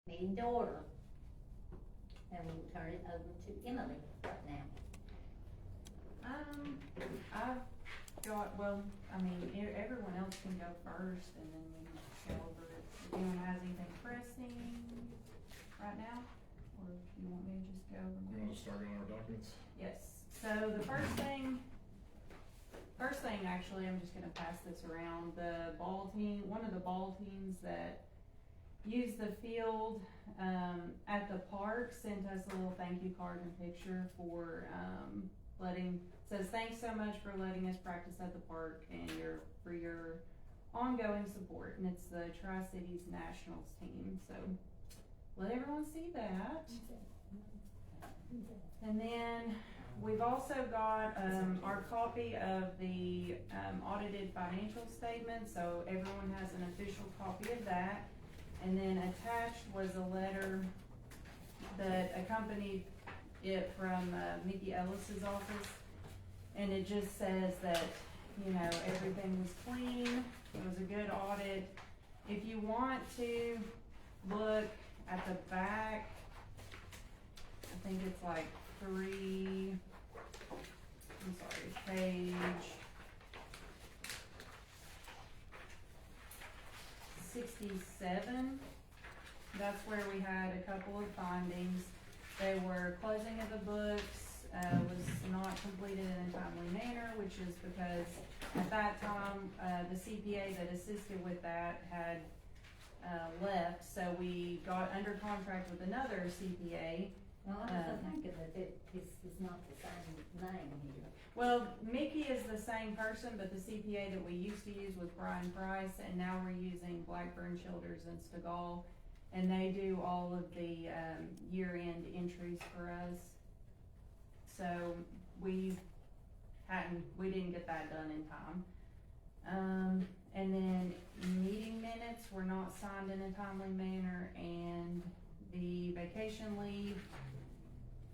Meeting to order. And we'll turn it over to Emily right now. I've got, well, I mean, everyone else can go first and then we can go over it. If anyone has anything pressing right now, or if you want me to just go over. We're gonna start on our documents. Yes, so the first thing actually, I'm just gonna pass this around. The ball team, one of the ball teams that used the field, at the park sent us a little thank you card and picture for, says thanks so much for letting us practice at the park and for your ongoing support. And it's the Tri-Cities Nationals team, so let everyone see that. And then we've also got our copy of the audited financial statement, so everyone has an official copy of that. And then attached was a letter that accompanied it from Mickey Ellis's office. And it just says that, you know, everything was clean, it was a good audit. If you want to look at the back, I think it's like page 67, that's where we had a couple of findings. They were closing of the books, was not completed in a timely manner, which is because at that time, the CPA that assisted with that had left, so we got under contract with another CPA. Well, I was thinking that it's not the same name here. Well, Mickey is the same person, but the CPA that we used to use was Brian Price, and now we're using Blackburn, Childers, and Stegall, and they do all of the year-end entries for us. So we didn't get that done in time. And then meeting minutes were not signed in a timely manner, and the vacation leave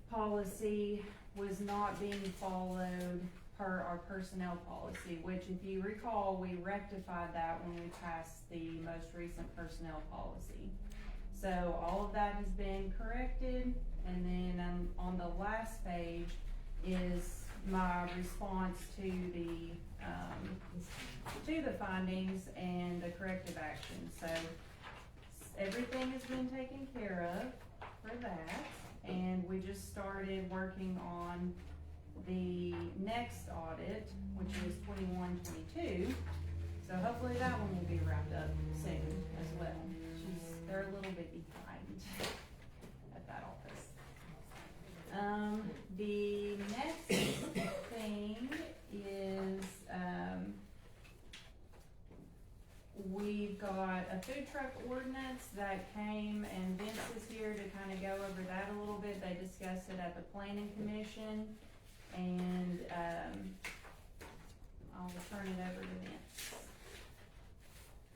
policy was not being followed per our personnel policy, which if you recall, we rectified that when we passed the most recent personnel policy. So all of that has been corrected, and then on the last page is my response to the findings and the corrective action. So everything has been taken care of for that. And we just started working on the next audit, which is 21-22. So hopefully that one will be wrapped up soon as well. They're a little bit behind at that office. The next thing is, we've got a food truck ordinance that came, and Vince is here to kind of go over that a little bit. They discussed it at the planning commission, and I'll turn it over to Vince.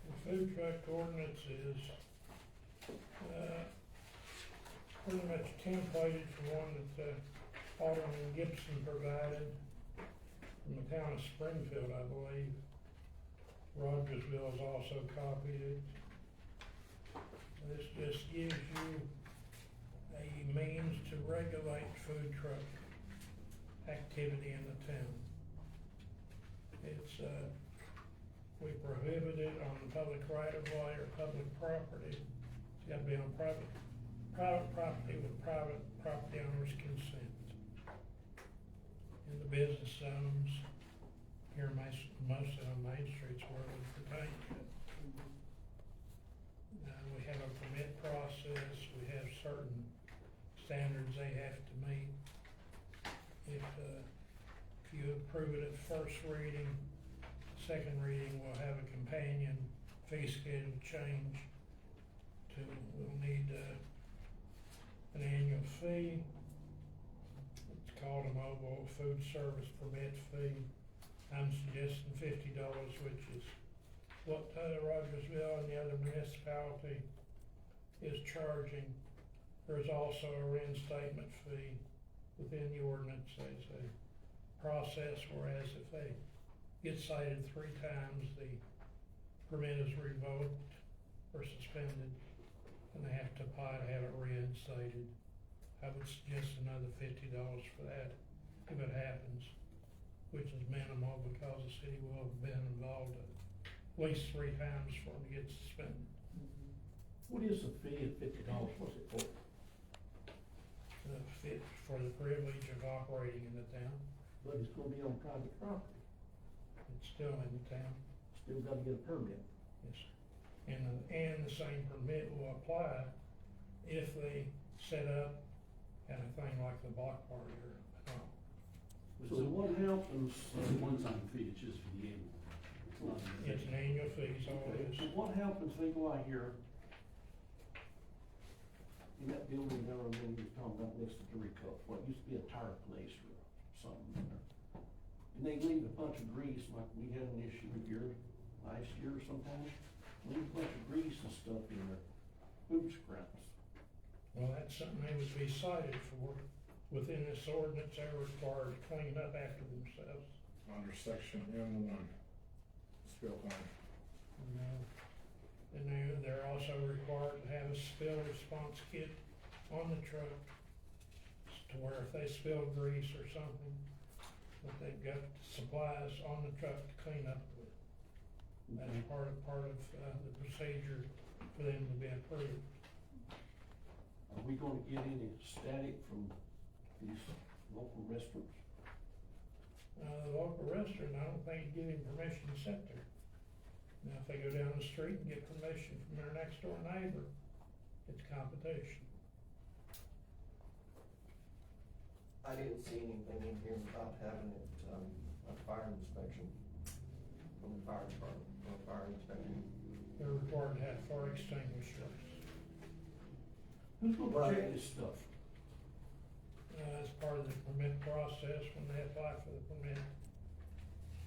The food truck ordinance is pretty much templated from one that Alderman Gibson provided from the town of Springfield, I believe. Rogersville has also copied it. This just gives you a means to regulate food truck activity in the town. It's, we prohibit it on public right of way or public property. It's gotta be on private property with private property owners' consent. In the business zones, here most of the main streets where it would pertain to. We have a permit process, we have certain standards they have to meet. If you approve it at first reading, second reading will have a companion fee schedule change to, we'll need an annual fee. It's called a mobile food service permit fee. I'm suggesting $50, which is what Rogersville and the other municipality is charging. There's also a reinstatement fee within the ordinance. There's a process, whereas if they get cited 3 times, the permit is revoked or suspended. and they have to apply to have it reinstated. I would suggest another $50 for that if it happens, which is minimal because the city will have been involved at least 3 times for them to get suspended. What is the fee of $50, what's it for? The fit for the privilege of operating in the town, But it's gonna be on private property, it's still in the town, still gotta get a permit. yes. And the same permit will apply if they set up at a thing like the block party or, So what happens? It's a one-time fee, it's just for the annual. It's not an it's an annual fee, so Okay, it so is. what happens if they go out here in that building there, and then you're talking about next to Three Cups, what used to be a tire place or something there? And they leave a bunch of grease, like we had an issue here last year or sometime, leave a bunch of grease and stuff in their food scraps. Well, that's something they would be cited for. Within this ordinance, they're required to clean up after themselves. Under section M1, spill plan. And they're also required to have a spill response kit on the truck, to where if they spill grease or something, that they've got supplies on the truck to clean up with. That's part of the procedure for them to be approved. Are we gonna get any static from these local restaurants? The local restaurant, I don't think give him permission to sit there. Now, if they go down the street and get permission from their next door neighbor, it's competition. I didn't see anything in here about having it, a fire inspection from the fire department, or a fire inspection. They're required to have fire extinguishers. Who's gonna Well, check this stuff? As part of the permit process, when they apply for the permit,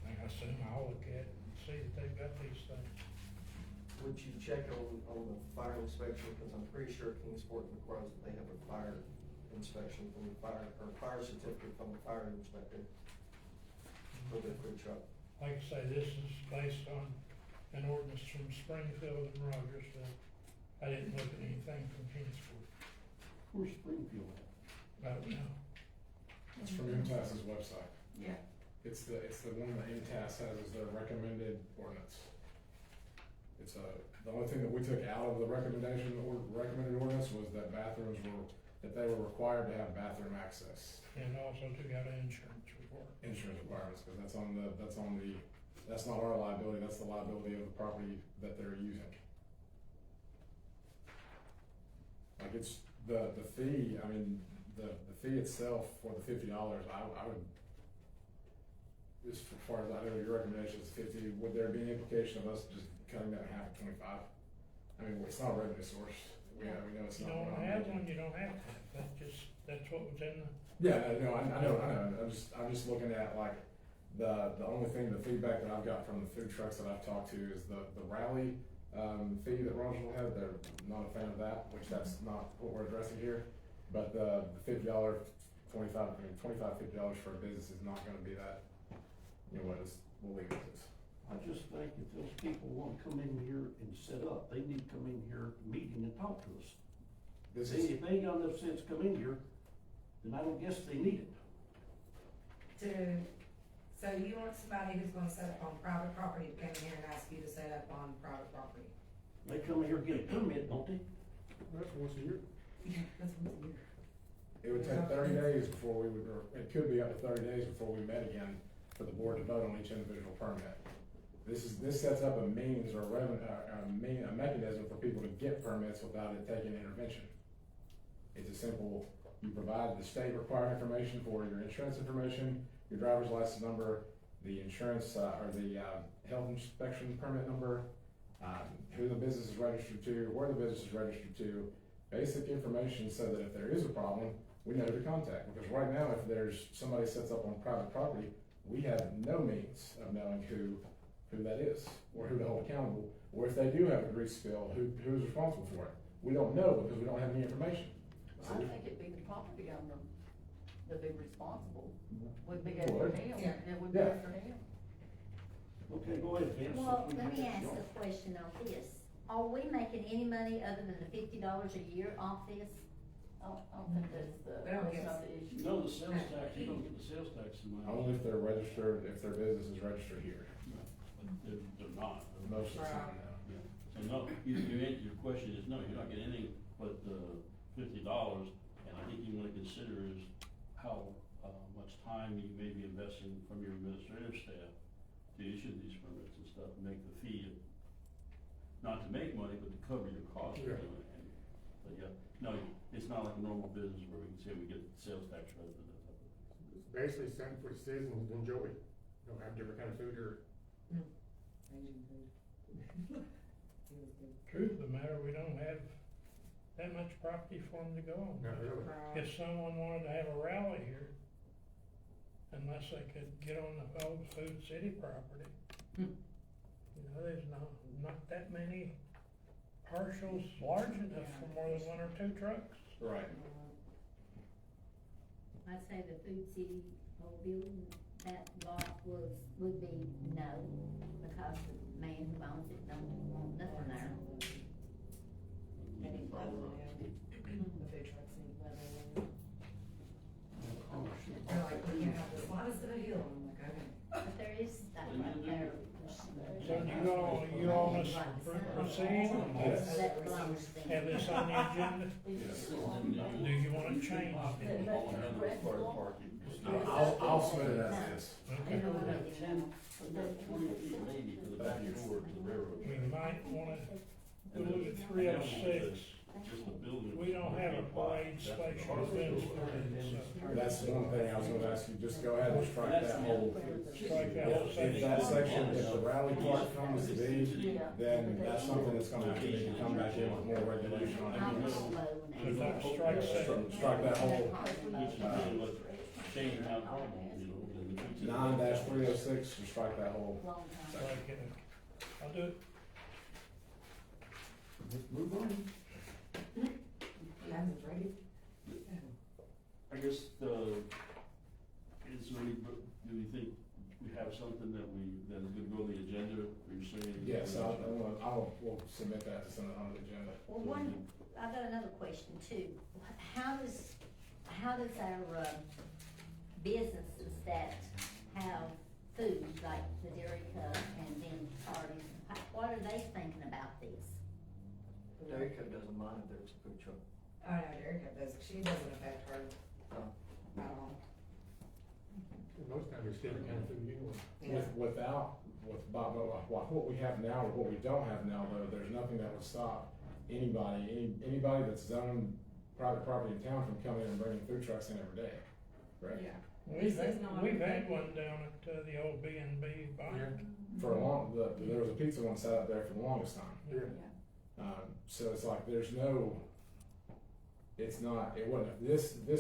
I assume I'll look at it and see that they've got these things. Would you check on the fire inspection, because I'm pretty sure Kingsport requires that they have a fire inspection from the fire, or fire certificate from the fire inspector for their food truck. Like I say, this is based on an ordinance from Springfield and Rogersville. I didn't look at anything from Kingsport. Where's Springfield at? I don't know. It's from MTS's website. Yeah. It's the one that MTS has as their recommended ordinance. It's the only thing that we took out of the recommended ordinance was that they were required to have bathroom access. And also took out an insurance report. Insurance requirements, because that's not our liability, that's the liability of the property that they're using. Like it's, the fee, I mean, the fee itself for the $50, I would, as far as I know, your recommendation is 50, would there be any implication of us just cutting that in half at 25? I mean, it's not a revenue source, we know it's You not. don't have one, you don't have to. That's what was in the. Yeah, no, I know, I'm just looking at like, the only thing, the feedback that I've got from the food trucks that I've talked to is the rally, fee that Rogersville had, they're not a fan of that, which that's not what we're addressing here. But the $50, $50 for a business is not gonna be that, you know what, we'll leave it as is. I just think if those people wanna come in here and set up, they need to come in here, meeting and talk to us. This See, is, if they ain't got enough sense to come in here, then I don't guess they need it. So you want somebody who's gonna set up on private property to come in here and ask you to set up on private property? They come in here and get a permit, don't they? that's once a year. Yeah, that's once a year. It would take 30 days before we would, or it could be up to 30 days before we met again for the board to vote on each individual permit. This sets up a means or a mechanism for people to get permits without it taking intervention. It's a simple, you provide the state required information for your insurance information, your driver's license number, the insurance, or the health inspection permit number, who the business is registered to, where the business is registered to, basic information so that if there is a problem, we know who to contact. Because right now, if there's somebody sets up on private property, we have no means of knowing who that is, or who to hold accountable, or if they do have a grease spill, who's responsible for it. We don't know because we don't have any information. I think it'd be the property owner that'd be responsible, would be after him, Yeah. it would be Yeah. after him. Okay, go ahead, Vince. Well, let me ask a question on this. are we making any money other than the $50 a year off this? I don't think that's We don't that's get- not the issue. No, the sales tax, you don't get the sales tax in my. Only if they're registered, if their business is registered here, They're not. most of the time now. So no, your question is, no, you're not getting anything but the $50, and I think you wanna consider is how, much time you may be investing from your administrative staff to issue these permits and stuff, and make the fee, not to make money, but to cover your costs of Yeah. doing it. But yeah, no, it's not like a normal business where we can say we get sales tax revenue, that type of thing. It's basically something for citizens to enjoy. Don't have different kind of food here. Truth of the matter, we don't have that much property for them to go on. Not really. If someone wanted to have a rally here, unless they could get on the old Food City property. You know, there's not that many parcels large enough for more than one or two trucks. Right. I'd say the Food City whole building, that lot would be no, because the man who owns it don't want nothing there. Maybe level it. The food trucks need level. They're like, we can't have the slightest of a hill, I'm like, okay. But there is stuff right there. So you all must proceed, That belongs to them. have this on the agenda? Do you wanna change it? I'll submit it as is. Okay. About 20 feet maybe to the back door to the railroad. We might wanna look at 306. Just the building. We don't have a parade special events permit, so That's one thing I was gonna ask you, just go ahead and strike that whole, strike that whole if that section. section, if the rally part comes to be, then that's something that's gonna need to come back in with more regulation on it. So that strike section. Strike that whole, Which is really what changed how normal, you know. 9-306, just strike that whole. Strike it. I'll do it. Move on. Adam's ready. I guess is there any, do we think we have something that is gonna go on the agenda, or you're saying? Yes, we'll submit that to send it on the agenda. Well, I've got another question too. How does our, businesses that have food, like the Dairy Cup and then parties, what are they thinking about this? Dairy Cup doesn't mind if there's a food truck. Oh, no, Erica does, she doesn't affect her Oh. at all. Most times it's different kind of food anyway. Yeah. What we have now or what we don't have now, though, there's nothing that would stop anybody that's zoned private property in town from coming in and bringing food trucks in every day, right? Yeah. We've This is not we've a- had one down at, the old B&B barn. For a long, there was a pizza one set up there for the longest time. Yeah. So it's like, this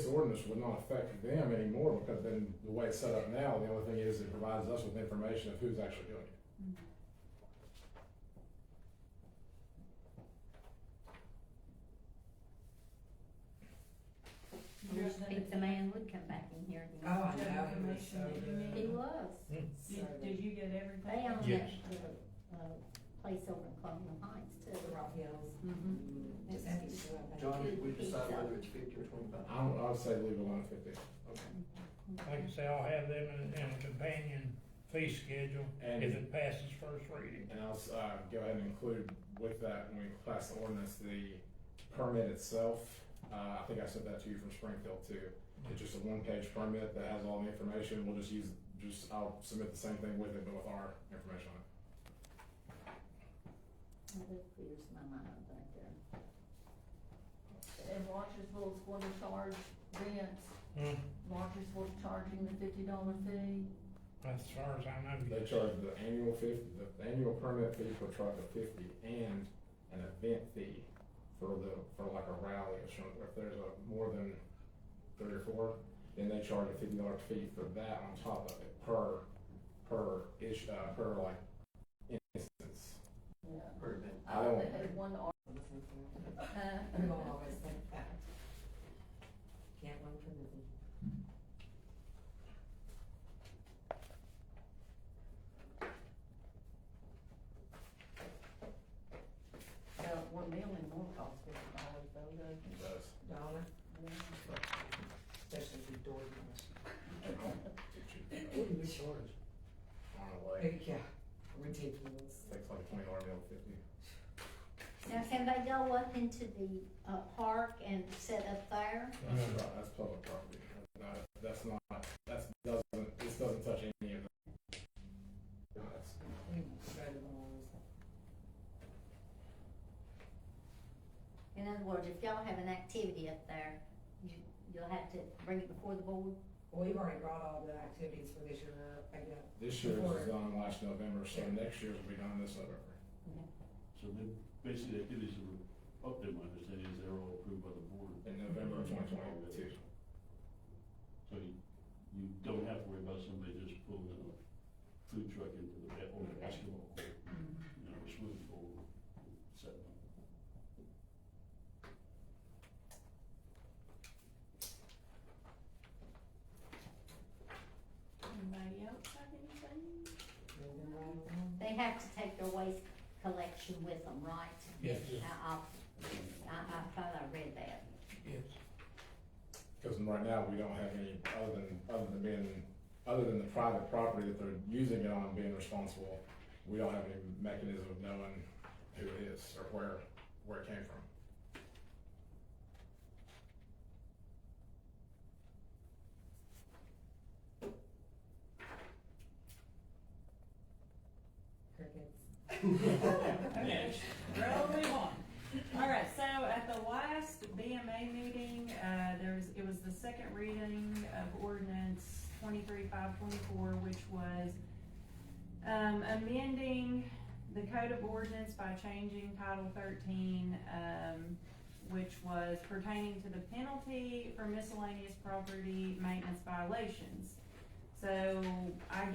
ordinance would not affect them anymore, because then the way it's set up now, the only thing is it provides us with information of who's actually doing it. Pizza man would come back in here Oh, I again. know, he was so good. He was. Did you get everything? They own Yes. that, place over in Colonial Heights too. The Rock Hills. Mm-hmm. Just have to show up. John, we decide whether it's 50 or 25. I would say leave it alone at 50. Like I say, I'll have them in a companion fee schedule And- if it passes first reading. And I'll, go ahead and include with that, when we pass the ordinance, the permit itself. I think I sent that to you from Springfield too. It's just a one-page permit that has all the information. We'll I'll submit the same thing with it, but with our information on it. That clears my mind right there. And Rogersville's going to charge Vince, Hmm, Rogersville's charging the $50 fee. as far as I know. They yes. charge the annual permit fee for a truck of 50 and an event fee for like a rally or something. If there's more than 3 or 4, then they charge a $50 fee for that on top of it per like instance. Yeah. Per event. I only had one I'm gonna always think that. Can't win for nothing. don't it? Especially if you door doors. What do they charge? On the way, Yeah, ridiculous. takes like 20 hours, 50. Now, can they go up into the, park and set up there? That's public property. That's not, this doesn't touch any of that. That's- In other words, if y'all have an activity up there, you'll have to bring it before the board? Well, we've already brought all the activities for this year, I guess. This year's was done last November, so next year's will be done this November. So then, basically, the activities that were up there, my understanding is they're all approved by the board. In November of 2022. So you don't have to worry about somebody just pulling a food truck into the basketball court, you know, swimming pool, setting up. Anybody else have anything? They have to take their waste collection with them, right? Yes. I thought I read that. Yes. Because right now, we don't have any, other than the private property that they're using it on being responsible, we don't have any mechanism of knowing who it is or where it came from. Crickets. Next. Rolling on. Alright, so at the last BMA meeting, it was the second reading of ordinance 23-524, which was, amending the code of ordinance by changing Title 13, which was pertaining to the penalty for miscellaneous property maintenance violations. So, I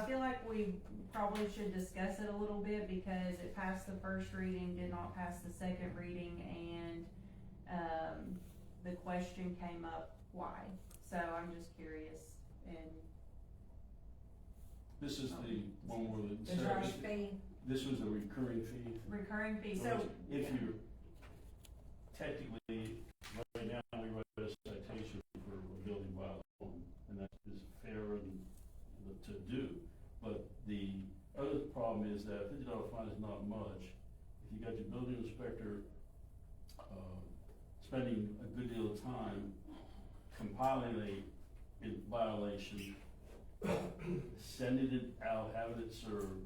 feel like we probably should discuss it a little bit because it passed the first reading, did not pass the second reading, and, the question came up, why? So I'm just curious, and. This is the one where The trash fee, this was a recurring fee. Recurring fee, In so. other words, if you're technically, right now, we write a citation for a building violation, and that is fair and to do. But the other problem is that $50 fine is not much. If you got your building inspector, spending a good deal of time compiling a violation, sending it out, having it served,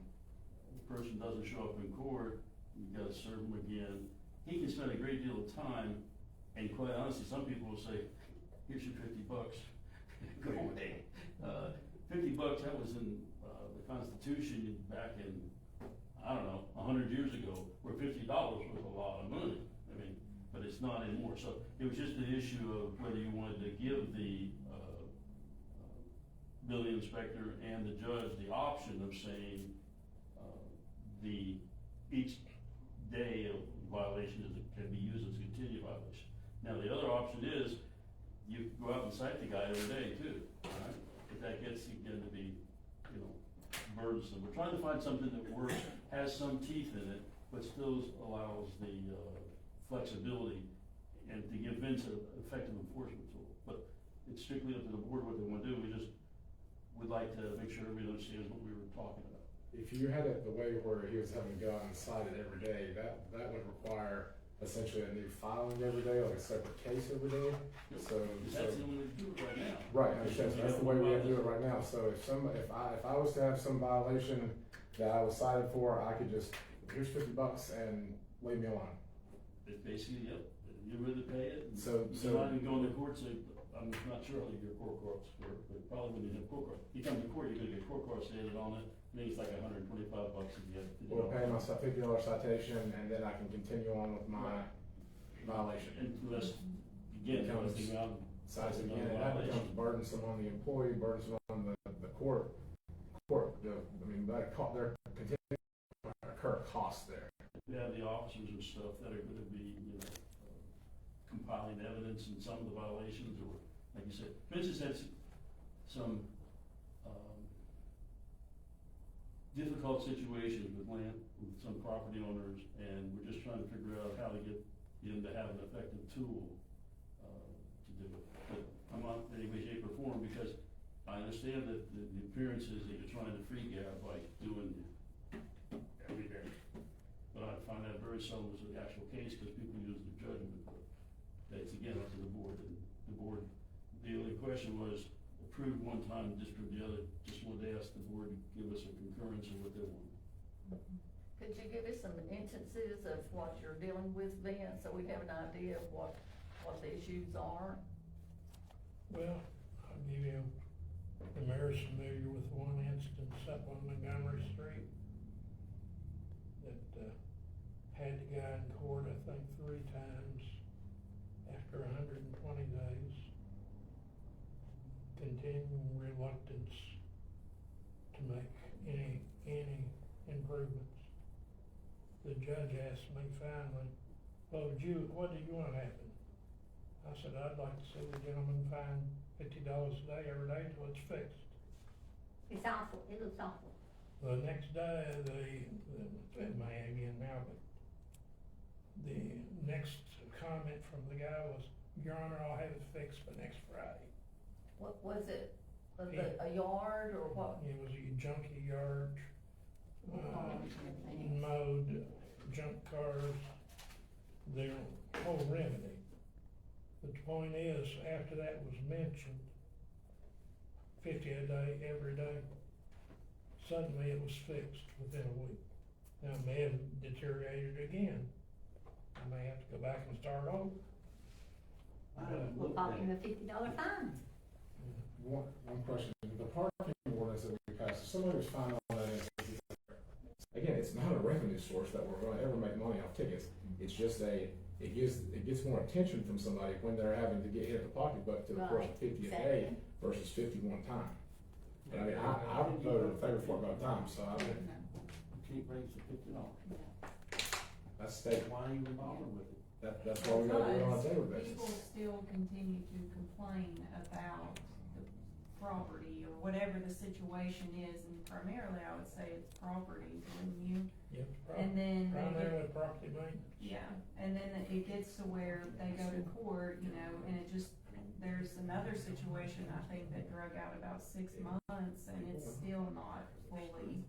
the person doesn't show up in court, you gotta serve him again. He can spend a great deal of time, and quite honestly, some people will say, here's your $50, go away. $50, that was in, the Constitution back in, I don't know, 100 years ago, where $50 was a lot of money. I mean, but it's not anymore. So it was just an issue of whether you wanted to give the, building inspector and the judge the option of saying, each day of violation can be used as a continued violation. Now, the other option is, you go out and cite the guy every day too, right? But that gets again to be, burdensome. We're trying to find something that works, has some teeth in it, but still allows the, flexibility and to give Vince an effective enforcement tool. But it's strictly up to the board what they wanna do. We just would like to make sure everybody understands what we were talking about. If you had it the way where he was having to go out and cite it every day, that would require essentially a new filing every day, like a separate case every day. So That's the only way to do it right now. right, I understand. So that's the way we have to do it right now. So if I was to have some violation that I was cited for, I could just, here's $50 and leave me alone. It's basically, yep, you really pay it. So You're not even going to court, so I'm not sure how your court costs work, but probably when you have court costs. You come to court, you're gonna get court costs added on it, maybe it's like $125 if you have. we'll pay my $50 citation and then I can continue on with my violation. Unless, again, Becomes anything out. Size again, and that becomes burdensome on the employee, burdensome on the court. There continue to incur costs there. We have the officers and stuff that are gonna be, compiling evidence in some of the violations, or, like you said, Vince has had some, difficult situations with some property owners, and we're just trying to figure out how to get you know, to have an effective tool, to do it. But I'm not in any way, shape, or form, because I understand that the appearance is that you're trying to free gap by doing every day. But I find that very seldom is the actual case, because people use their judgment, but that's again up to the board, and the board, the only question was approved one time, disapprove the other. Just wanted to ask the board to give us a concurrence of what they want. Could you give us some instances of what you're dealing with, Ben, so we have an idea of what the issues are? Well, I'll give you, the mayor's familiar with one instance up on Montgomery Street that, had the guy in court, I think, 3 times after 120 days. Continuing reluctance to make any improvements. The judge asked me finally, well, what do you want to happen? I said, I'd like to see the gentleman fined $50 a day every day until it's fixed. It's awful, it looks awful. The next day, it may again now, but the next comment from the guy was, Your Honor, I'll have it fixed by next Friday. What was it, a yard or what? It was a junky yard, mowed, junk cars, their whole remedy. But the point is, after that was mentioned, 50 a day, every day, suddenly it was fixed within a week. Now, it may have deteriorated again. I may have to go back and start over. We'll pop him a $50 fine. One question, the parking ordinance that we passed, if somebody was fined on that instance, again, it's not a revenue source that we're gonna ever make money off tickets. It's just it gets more attention from somebody when they're having to get hit in the pocketbook to the course of 50 a day versus 51 time. And I mean, I voted in favor for it both times, so I mean, Keep rates of $50. that's state. Why are you even bothering with it? That's why we gotta do it on a daily Because people basis. still continue to complain about the property or whatever the situation is, and primarily I would say it's property, wouldn't you? Yep, And then they get, primarily property maintenance. yeah, and then it gets to where they go to court, you know, and it just, there's another situation, I think, that drug out about 6 months, and it's still not fully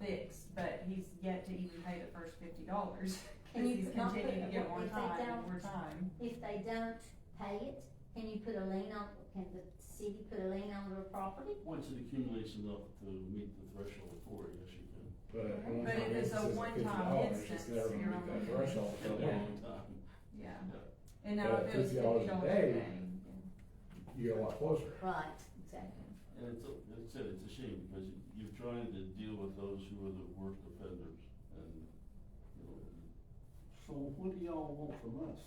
fixed, but he's yet to even pay the first $50, cause Can you he's not continuing to put- get more if they time and don't- more time. If they don't pay it, can you put a lien on, can the city put a lien on their property? Once it accumulates enough to meet the threshold for it, yes, you can. But But if it's a one-time instance, it's never gonna you're meet that only- threshold In for a them. long time. Yeah, Yeah. and now But if it was $50 $50 a a day, day, You get a lot closer. Right, exactly. And it's a shame, because you're trying to deal with those who are the worst offenders, and, you know, So what do y'all want from us?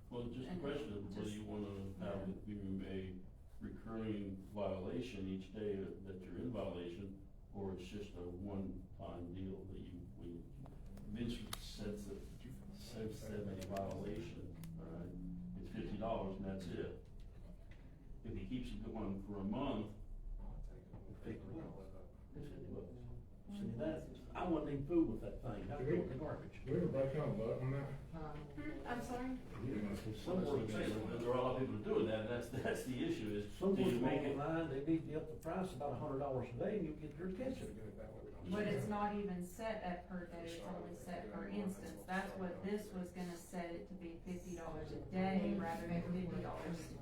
well, just a And question of whether just- you wanna have it be a recurring violation each day that you're in violation, or it's just a one-time deal that Vince says a violation, alright, it's $50 and that's it. If he keeps it going for a month, See, that, I wasn't even fooled with that thing, I threw it in the garbage. We were breaking on the vote on that. I'm sorry? Some work, there are a lot of people doing that, and that's the issue, is do Someone's you make it? making line, they beat you up the price about $100 a day and you get your attention. but it's not even set at per day, it's only set per instance. That's what this was gonna set it to be $50 a day rather than $50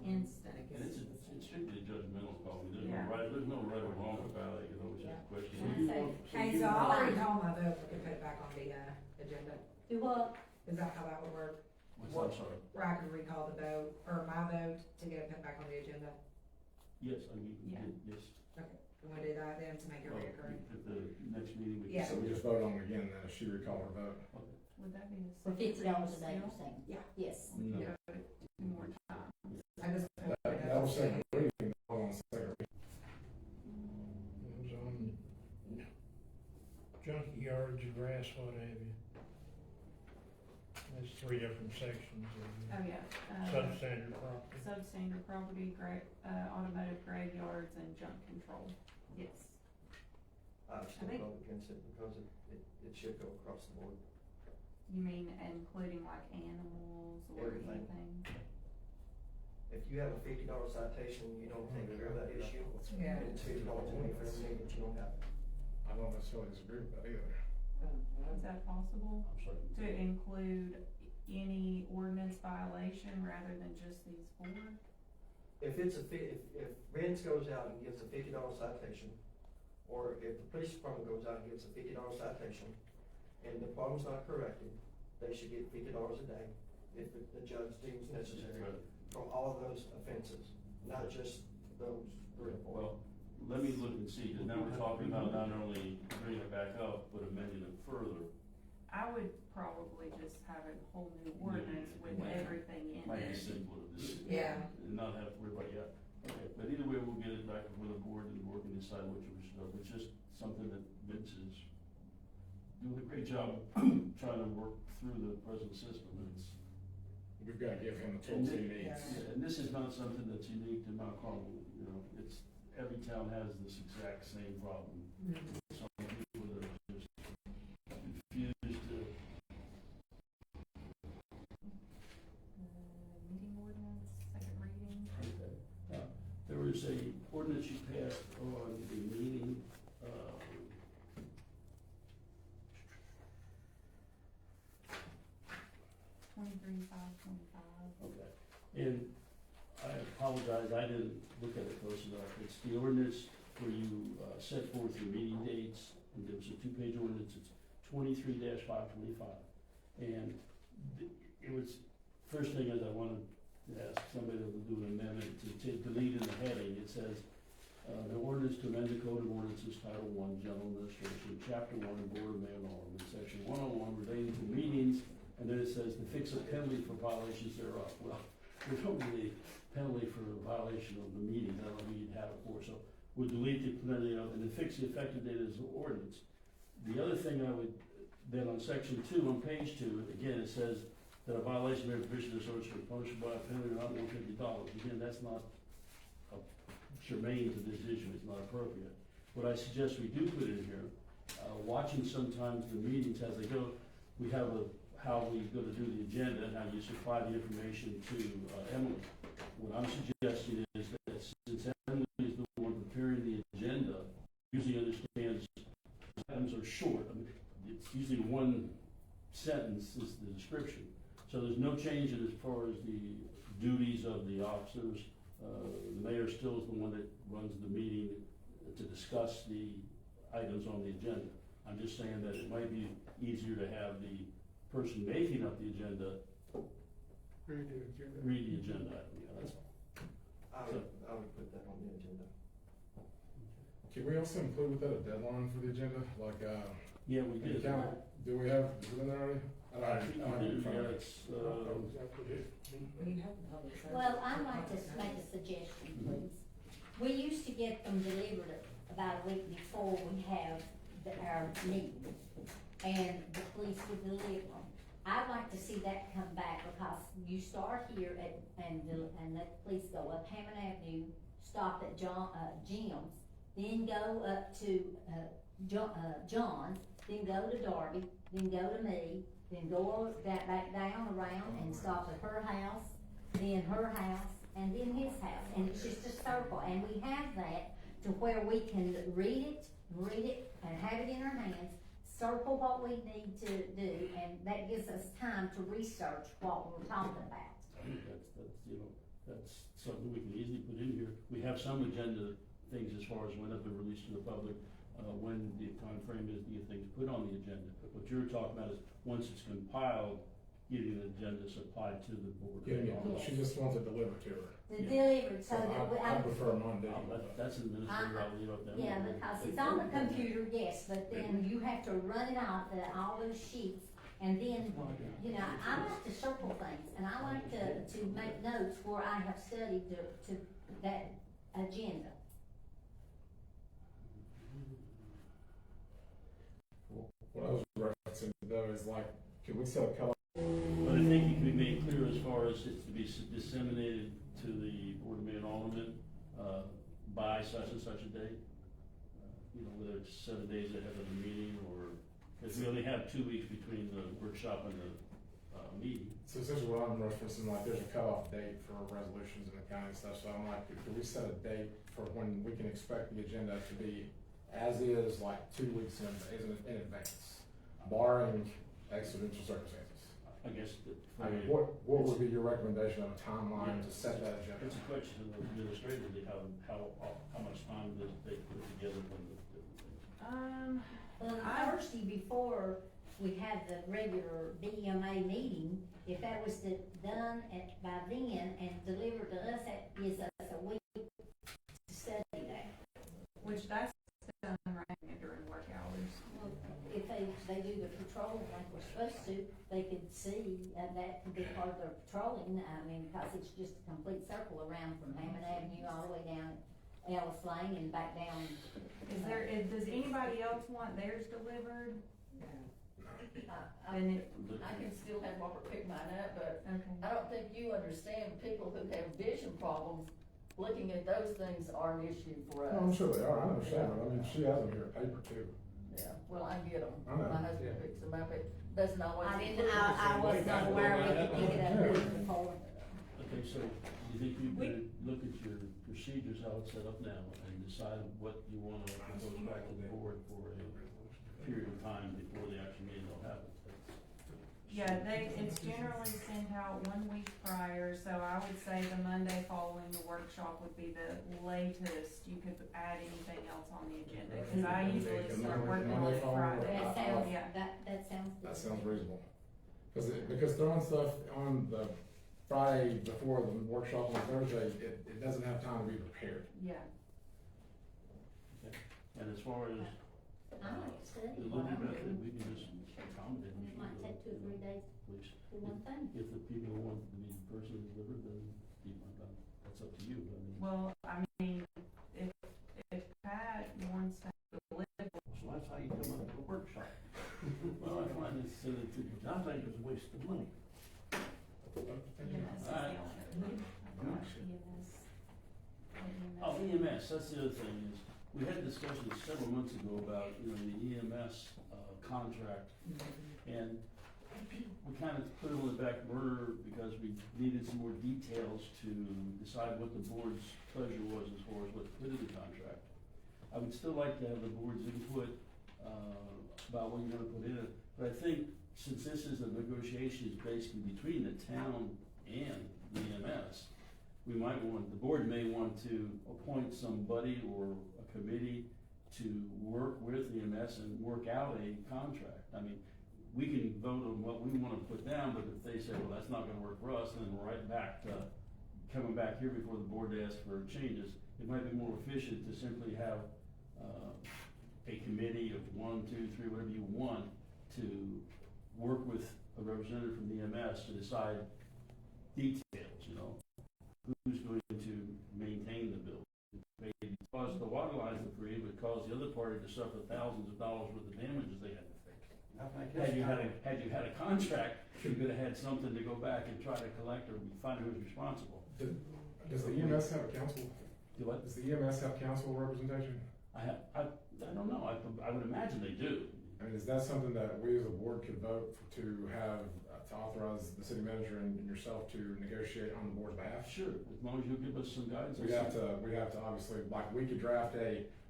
instance. And it's strictly a judgmental call, there's Yeah. there's no right or wrong about it, you know, it's just a question. Yeah. You want- Hey, so I already called my vote, we can put it back on the, agenda. Do what? Is that how that would work? I'm sorry, Where I could recall the vote, or my vote, to get it put back on the agenda? yes, I mean, Yeah. yes. Okay, you wanna do that then to make it Well, reoccurring? At the next meeting, we Yeah. So we just voted on it again, then she recalled her vote. Would that be the For same? $50 a day, still? you're saying? Yeah. Yes. No. Go to 2 more times. I just. That was second reading, hold on second reading. It was on junky yards, grass, what have you. There's 3 different sections Oh, of yeah. substandard property. Substandard property, automotive graveyards, and junk control. Yes. I still think- vote against it because it should go across the board. You mean including like animals or Everything. anything? If you have a $50 citation, you don't take care of that issue, Yeah. and it's $50 to me for every meeting that you don't have. I don't necessarily disagree with that either. Is that possible? I'm sorry. To include any ordinance violation rather than just these four? If it's if Vince goes out and gives a $50 citation, or if the police department goes out and gives a $50 citation, and the problem's not corrected, they should get $50 a day, if the judge deems necessary, from all of those offenses, not just those 3 or 4. Well, let me look and see, because now we're talking about not only bringing it back up, but amending it further. I would probably just have a whole new ordinance with everything in Might be it. simpler to do. Yeah. And not have to worry about, okay, but either way, we'll get it back before the board, and the board can decide what you wish to do. It's just something that Vince is doing a great job trying to work through the present system, and it's. We've gotta give him the tools he needs. Yeah, and this is not something that's unique to Mount Carmel, you know, it's, every town has this exact same problem. Some people that are just confused to. Meeting ordinance, second reading. Okay. There was a ordinance you passed on the meeting, 23/5/25. okay, and I apologize, I didn't look at it close enough. It's the ordinance where you set forth your meeting dates, and there was a 2-page ordinance, it's 23-525. And it was, first thing is I wanted to ask somebody to do an amendment to delete in the heading, it says, the ordinance to amend the Code of Ordinances, Title I, General Administration, Chapter 1, Board of Mayor and Aldermen, Section 101 relating to meetings, and then it says to fix a penalty for violations thereof. Well, we don't need a penalty for a violation of the meetings, I don't know who you'd have it for, so we'll delete the penalty of, and then fix the effective date as the ordinance. The other thing I would, then on Section 2, on page 2, again, it says that a violation of a provision of this ordinance shall be punishable by a penalty of not more than $50. Again, that's not germane to this issue, it's not appropriate. What I suggest we do put in here, watching sometimes the meetings as they go, we have how we go to do the agenda and how you supply the information to Emily. What I'm suggesting is that since Emily is the one preparing the agenda, usually understands items are short. I mean, it's usually one sentence is the description. So there's no change in as far as the duties of the officers. The mayor still is the one that runs the meeting to discuss the items on the agenda. I'm just saying that it might be easier to have the person making up the agenda read the agenda. Yeah, that's I would put that on the agenda. Can we also include with that a deadline for the agenda, like, yeah, we did. do we have, is it in there already? I think we did, yeah, it's, We have the public session. Well, I'd like to make a suggestion, please. We used to get them delivered about a week before we have our meeting, and the police would deliver them. I'd like to see that come back, because you start here and let the police go up Hammond Avenue, stop at Jim's, then go up to, John's, then go to Darby, then go to me, then go back down around and stop at her house, then her house, and then his house, and it's just a circle, and we have that to where we can read it, and have it in our hands, circle what we need to do, and that gives us time to research what we're talking about. that's something we can easily put in here. We have some agenda things as far as when they've been released to the public, when the time frame is to get things put on the agenda. But what you're talking about is, once it's compiled, getting the agenda supplied to the board. She just wants it delivered to her. Delivered, so that I prefer Monday. That's administrative, I'll leave it there. yeah, because it's on the computer, yes, but then you have to run it off, all those sheets, and then, you know, I like to circle things, and I like to make notes where I have studied to that agenda. What I was referencing though is like, can we set a cutoff? But I think it can be made clear as far as it's to be disseminated to the Board of Mayor and Aldermen, by such and such a date. You know, whether it's 7 days ahead of the meeting or Cause we only have 2 weeks between the workshop and the, meeting. So essentially what I'm referencing, like, there's a cutoff date for resolutions in the county and stuff, so I'm like, could we set a date for when we can expect the agenda to be as is, like 2 weeks in advance, barring extrajudicial circumstances? I guess that. I mean, what would be your recommendation of a timeline to set that agenda? It's a question of administratively, how much time does it take to put together when the different things? Well, Thursday before we had the regular BMA meeting, if that was done by then and delivered to us, that gives us a week to study that. Which that's done right during work hours. Well, if they do the patrolling like we're supposed to, they could see, that could be part of their patrolling, I mean, because it's just a complete circle around from Hammond Avenue all the way down Ellis Lane and back down. Does anybody else want theirs delivered? I can still have Robert pick mine up, but Okay. I don't think you understand people who have vision problems, looking at those things are an issue for us. No, I'm sure they are, I understand, but I mean, she has them here at paper too. Yeah, well, I get them, I know. my husband picks them up, it doesn't always. I was not aware we could pick it up before. Okay, so you think you could look at your procedures, how it's set up now, and decide what you wanna propose back to the board for a period of time before the actual meeting will happen? Yeah, it's generally sent out 1 week prior, so I would say the Monday following the workshop would be the latest you could add anything else on the agenda, cause I usually start working on it Friday. That sounds, Yeah. that sounds good. That sounds reasonable. Because throwing stuff on the Friday before the workshop on Thursday, it doesn't have time to be prepared. Yeah. Okay. And as far as I like to study. the living method, we can just accommodate. And it might take 2 or 3 days Which, to do one thing. if the people want to be personally delivered, then that's up to you, I mean. Well, I mean, if Pat wants to deliver, So that's how you come up with a workshop. Well, I find it's, I think it's a waste of money. EMS is the Alright. only. oh, EMS, that's the other thing is, we had a discussion several months ago about, the EMS, contract. And we kind of put it on the back burner because we needed some more details to decide what the board's pleasure was as far as what to put in the contract. I would still like to have the board's input, about what you're gonna put in it, but I think since this is a negotiation basically between the town and the EMS, the board may want to appoint somebody or a committee to work with EMS and work out a contract. I mean, we can vote on what we wanna put down, but if they say, well, that's not gonna work for us, then we're right back to coming back here before the board to ask for changes. It might be more efficient to simply have, a committee of 1, 2, 3, whatever you want, to work with a representative from the EMS to decide details, who's going to maintain the building. Because the water lines are free, would cause the other party to suffer thousands of dollars worth of damages they had to fix. Had you had a contract, you could have had something to go back and try to collect or find who's responsible. Does the EMS have a council? Do what? Does the EMS have council representation? I don't know, I would imagine they do. I mean, is that something that we as a board could vote to have, to authorize the city manager and yourself to negotiate on the board's behalf? Sure, as long as you'll give us some guidance. We'd have to obviously, like, we could draft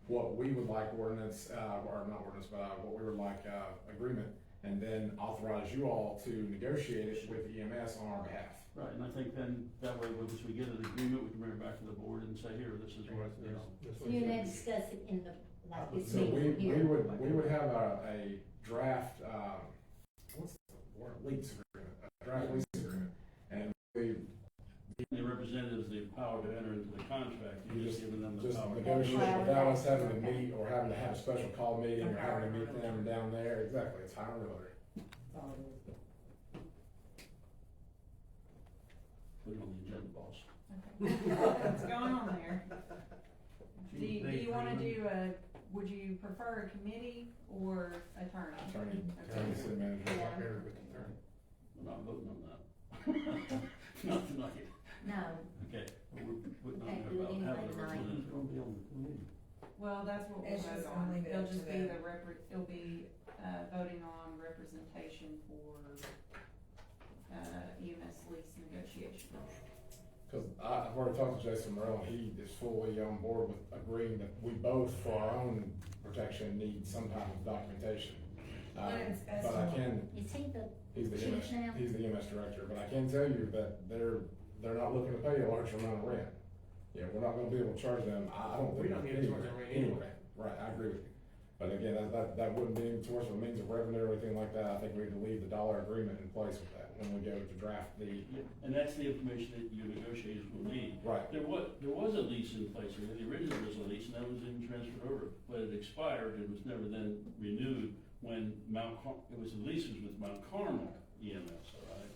what we would like ordinance, or not ordinance, but what we would like, agreement, and then authorize you all to negotiate it with EMS on our behalf. Right, and I think then, that way, once we get an agreement, we can bring it back to the board and say, here, this is what, So you're gonna discuss it in the, like this So meeting here. we would have a draft, what's the word, lease agreement, a draft lease agreement, and we the representatives the power to enter into the contract, you're just giving them the just power. negotiate without us having to meet, or having to have a special call meeting, or having to meet them down there, exactly, it's higher order. Put it on the agenda, boss. What's going on there? Do you wanna do would you prefer a committee or attorney? Attorney, city manager. We're not voting on that. Not tonight. No, Okay, well, we're putting on Can't there do about anything having a tonight. representative. It's gonna be on the committee. Well, that's what we'll It's just vote gonna on. leave it It'll up to just be them. it'll be, voting on representation for, EMS lease negotiations. Cause I've already talked to Jason Morrell, and he is fully on board with agreeing that we both, for our own protection, need some type of documentation. But it's best But I to- can, Is he the he's the chief EMS, now? he's the EMS director, but I can tell you that they're not looking to pay a large amount of rent. Yeah, we're not gonna be able to charge them, I don't think. We don't need to charge them rent any anyway. Right, I agree with you. But again, that wouldn't be any source of a means of revenue or anything like that. I think we need to leave the dollar agreement in place with that when we go to draft the, And that's the information that your negotiators will need. right. There was a lease in place, and the original was a lease, and that was even transferred over, but it expired, it was never then renewed when it was the leases with Mount Carmel EMS, all right?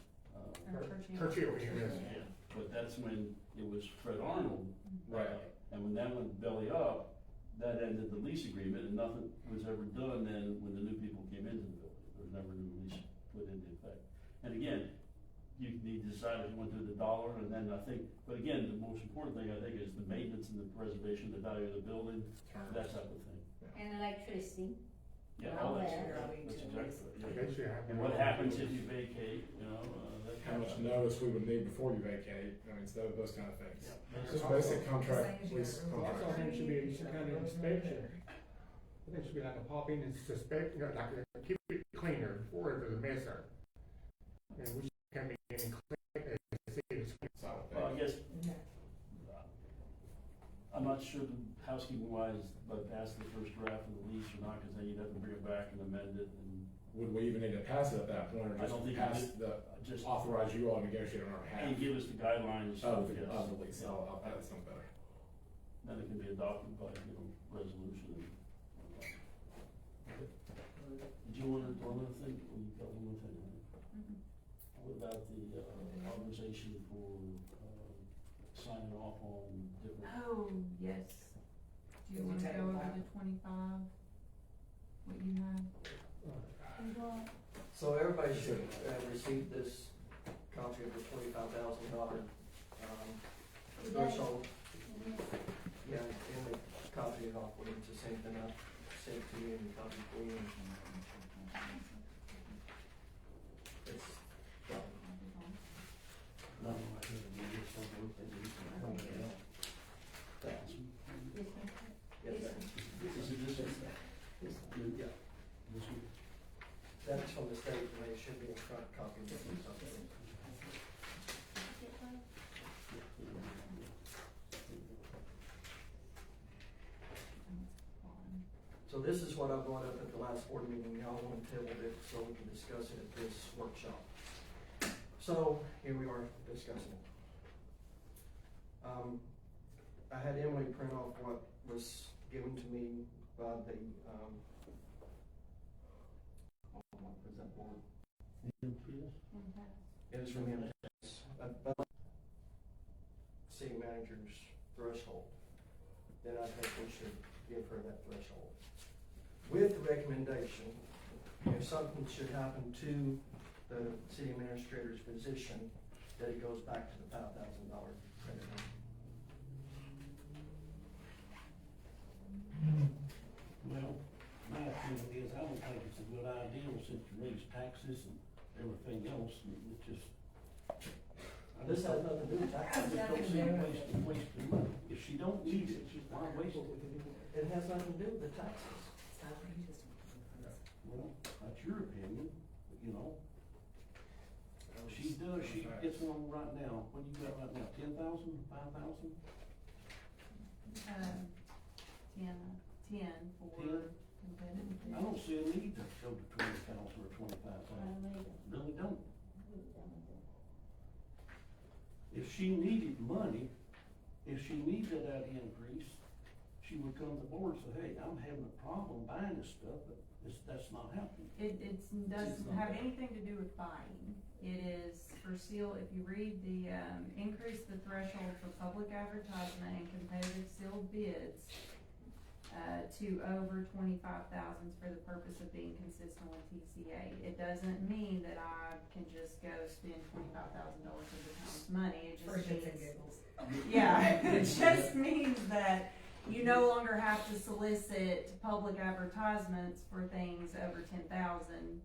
Churchill, yes. Yeah, but that's when it was Fred Arnold. Right. And when that went belly up, that ended the lease agreement, and nothing was ever done then when the new people came into the building. There was never a new lease put into effect. And again, you need to decide if you want to do the dollar, and then I think, but again, the most important thing I think is the maintenance and the preservation, the value of the building, that type of thing. And electricity. Yeah, All all that that. stuff. That's exactly right. They should have. And what happens if you vacate, you know, that How kind of much stuff. notice we would need before you vacate, I mean, those kind of things. Yeah. Just basic contract, Same as your lease roof. contract. Also, there should be some kind of inspection. I think it should be like a pop in and suspect, like keep it cleaner before there's a mess there. And we can't be any clean, So I would Well, I think. guess, I'm not sure the housekeeping wise, but pass the first draft of the lease or not, cause then you'd have to bring it back and amend it and Would we even need to pass it at that point, or I don't just think pass you just, authorize you all to negotiate on our behalf? and give us the guidelines, Of yes. the lease, I'll pass something better. Then it can be adopted by, resolution. Did you want another thing? Well, you got one more thing, right? What about the, authorization for, signing off on different? Oh, yes. Do you Can we wanna take go it over back? the 25? What you have? So everybody should have received this copy of the $25,000, threshold. Yeah, and we copied it off, it's the same thing I sent to you and copied for you. It's, No, I couldn't do this one, and do something else. That's, yes, sir. Is it this one? Yeah, This one? that's from the state, and they should be in front copy of this. So this is what I brought up at the last board meeting, y'all want to table it so we can discuss it at this workshop. So, here we are discussing it. I had Emily print off what was given to me by the, what was that board? It was from him, about city manager's threshold, then I think we should give her that threshold. With the recommendation, if something should happen to the city administrator's position, that it goes back to the $5,000 credit. well, my opinion is, I don't think it's a good idea since you raise taxes and everything else, and it just. This has nothing to do with I taxes. just don't see wasting money. If she don't need it, why waste it? It has nothing to do with the taxes. Well, that's your opinion, you know. She does, she gets one right now, what do you got right now, 10,000, 5,000? 10 for 10? competitive. I don't see a need to go to 20,000 or 25,000, really don't. If she needed money, if she needed that increase, she would come to the board and say, hey, I'm having a problem buying this stuff, but that's not happening. It doesn't have anything to do with buying. It is for seal, if you read the, increase the threshold for public advertisement and competitive sealed bids, to over 25,000 for the purpose of being consistent with TCA. It doesn't mean that I can just go spend $25,000 of the town's money. It For just shits and means, giggles. yeah, it just means that you no longer have to solicit public advertisements for things over 10,000,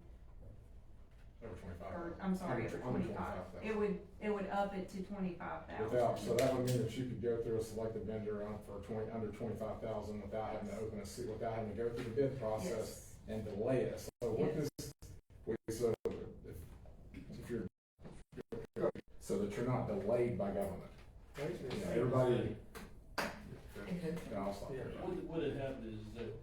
Over 25. or, I'm sorry, over Under 25. 25,000. It would up it to 25,000. Without, so that would mean that you could go through a selected vendor on for under 25,000 without having to open a seat, without having to go through the bid process and delay it. So what Yes. this, so if you're, so that you're not delayed by government. Basically, You know, everybody, Okay. yeah, I'll stop there. What had happened is that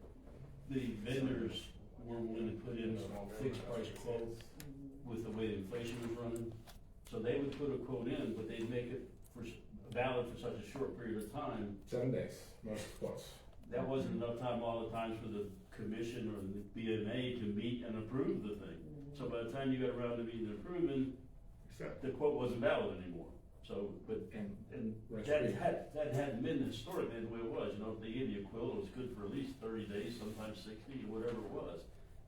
the vendors were willing to put in a fixed price quote with the way the inflation was running. So they would put a quote in, but they'd make it valid for such a short period of time. 7 days, most quotes. That wasn't enough time all the times for the commission or the BMA to meet and approve the thing. So by the time you got around to meeting and approving, Except, the quote wasn't valid anymore. So, but, and that hadn't been historically the way it was, you know, if they gave you a quill, it was good for at least 30 days, sometimes 60, or whatever it was.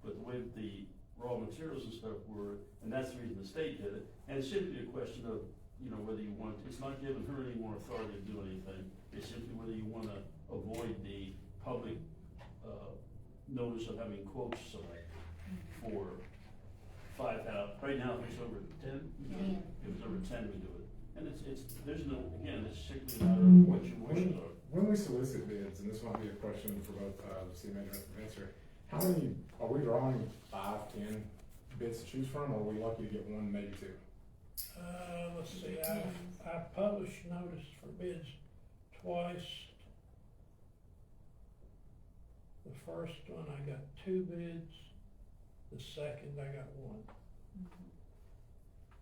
But the way that the raw materials and stuff were, and that's the reason the state did it, and it's simply a question of, you know, whether you want, it's not giving her any more authority to do anything, it's simply whether you wanna avoid the public, notice of having quotes for 5,000, right now, if it's over 10? Yeah. If it's over 10, we do it. And there's no, again, it's strictly a matter of what your wishes are. When we solicit bids, and this might be a question for both, the city manager and the answer, how many, are we drawing 5, 10 bids to choose from, or are we lucky to get one, maybe two? Let's see, I published notice for bids twice. The first one, I got 2 bids, the second, I got 1.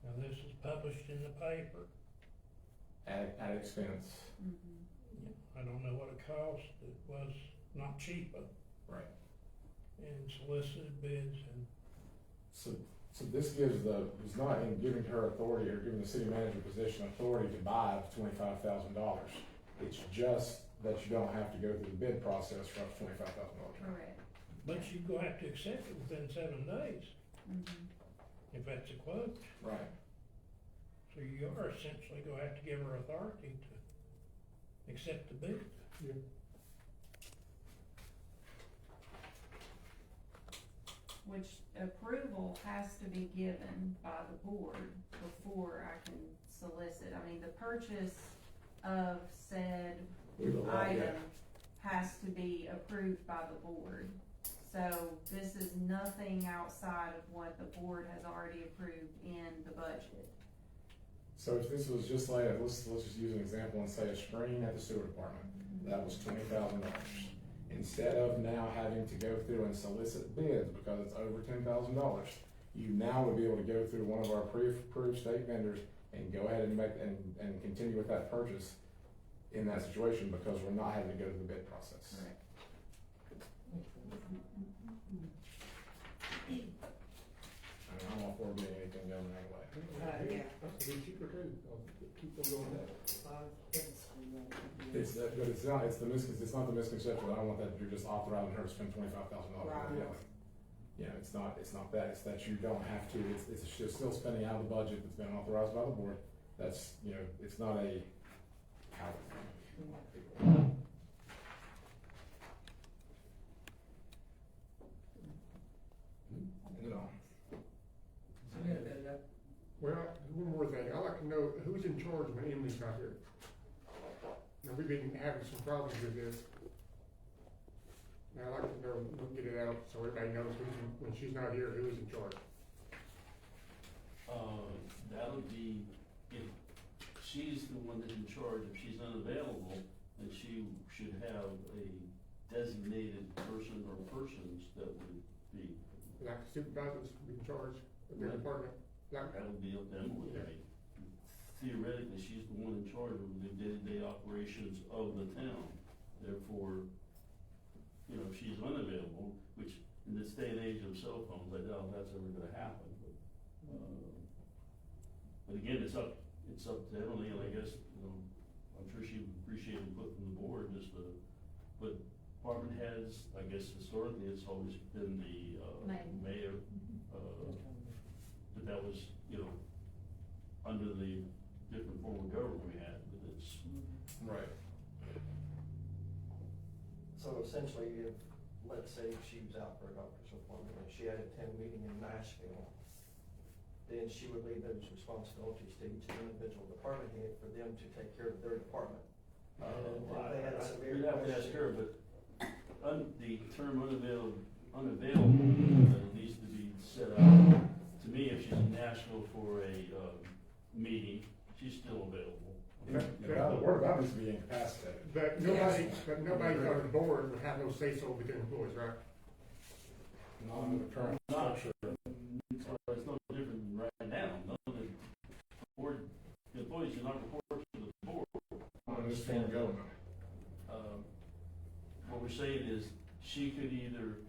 Now, this is published in the paper. At expense. I don't know what it cost, it was not cheaper, Right. and solicited bids, and So this gives it's not in giving her authority or giving the city manager position authority to buy $25,000. It's just that you don't have to go through the bid process for up to $25,000. Correct. but you go have to accept it within 7 days, if that's a quote. Right. So you are essentially gonna have to give her authority to accept the bid. Which approval has to be given by the board before I can solicit. I mean, the purchase of said We've allowed item that. has to be approved by the board. So this is nothing outside of what the board has already approved in the budget. So if this was just like, let's just use an example and say a screen at the sewer department, that was $20,000. Instead of now having to go through and solicit bids because it's over $10,000, you now would be able to go through one of our pre-approved state vendors and go ahead and make, and continue with that purchase in that situation because we're not having to go through the bid process. Correct. I mean, I'm all for getting anything done right away. Yeah. that's a bit cheaper too, keep them going up. It's that, but it's not the misconception, I don't want that, you're just authorizing her to spend $25,000. Right. Yeah, it's not that, it's that you don't have to, it's just still spending out of the budget that's been authorized by the board. That's, you know, it's not a, you know, Well, one more thing, I'd like to know who's in charge when Emily's not here. Now, we've been having some problems with this. Now, I'd like to know, we'll get it out so everybody knows when she's not here, who's in charge. That would be, if she's the one that's in charge, if she's unavailable, then she should have a designated person or persons that would be, Like the supervisors be in charge of their Right. department, like, that would be up to them, would be. Theoretically, she's the one in charge of the day-to-day operations of the town, therefore, you know, if she's unavailable, which in this day and age of cell phones, I doubt that's ever gonna happen, but again, it's up to Emily, and I guess, you know, I'm sure she would appreciate input from the board, just but department heads, I guess historically, it's always been the, mayor, but that was, you know, under the different form of government we had, but it's, right. So essentially, if, let's say she was out for a doctor's appointment, and she had to attend a meeting in Nashville, then she would leave those responsibilities to each individual department head for them to take care of their department. And if they had a severe We'd have to ask question- her, but the term unavailable needs to be set out. To me, if she's in Nashville for a, meeting, she's still available. The word about this being incapacitated. But nobody on the board would have no say-so with their employees, right? Not under the current Not- structure. It's no different than right now. None of the board, the employees do not report to the board. On this form of government. What we're saying is, she could either